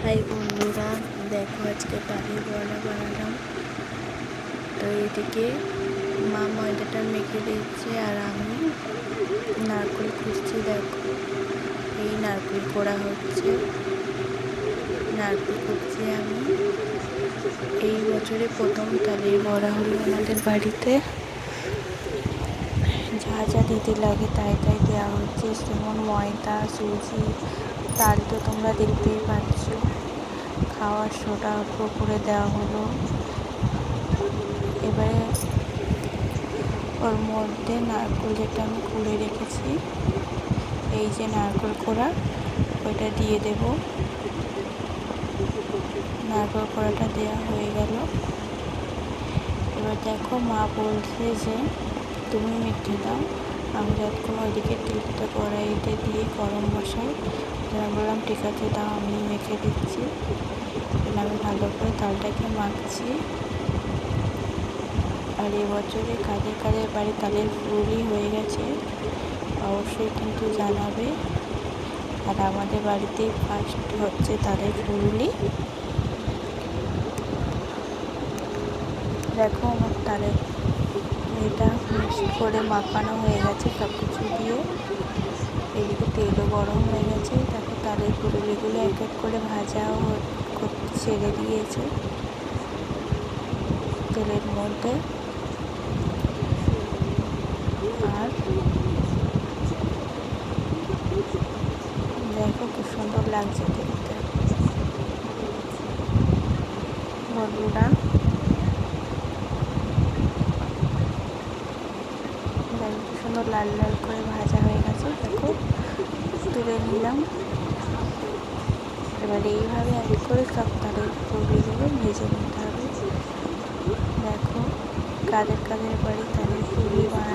High বন্ধুরা, দেখো আজকে তালের বড়া বানালাম। তো এদিকে মা ময়দাটা মেখে দিচ্ছে আর আমি নারকেল কুচছি। দেখো এই নারকেল কোড়া হচ্ছে, নারকেল কুচছি আমি। এই বছরে প্রথম তালের বড়া হলো আমাদের বাড়িতে। যা যা দিতে লাগে তাই তাই দেওয়া হচ্ছে, যেমন ময়দা, সুজি, তাল তো তোমরা দেখতেই পাচ্ছ, খাওয়ার সোডা অল্প করে দেওয়া হলো। এবারে ওর মধ্যে নারকেল যেটা আমি কুড়ে রেখেছি, এই যে নারকেল কোড়া, ওইটা দিয়ে দেব। নারকেল কোড়াটা দেওয়া হয়ে গেল। এবার দেখো মা বলছে যে তুমি মেখে দাও। আমি যতক্ষণ ওইদিকে তেলটা কড়াইতে দিয়ে গরম বসাই, আমি বললাম ঠিক আছে দাও, আমি মেখে দিচ্ছি। আমি ভালো করে তালটাকে মাখছি। আর এবছরে কাদের কাদের বাড়ি তালের ফুলই হয়ে গেছে অবশ্যই কিন্তু জানাবে। আর আমাদের বাড়িতেই ফার্স্ট হচ্ছে তালের ফুললি। দেখো আমার তালের এটা মিক্স করে মাখানো হয়ে গেছে সব কিছু দিয়ে। এদিকে তেলও গরম হয়ে গেছে। দেখো তালের ফুললিগুলো এক এক করে ভাজাও ছেড়ে দিয়েছে তেলের মধ্যে। আর দেখো খুব সুন্দর লাগছে দেখতে বন্ধুরা। খুব সুন্দর লাল লাল করে ভাজা হয়ে গেছে। দেখো তুলে নিলাম। এবার এইভাবে এক করে সব তালের ফুলগুলো ভেজে নিতে হবে। দেখো কাদের কাদের বাড়ি তালের ফুলই বানানো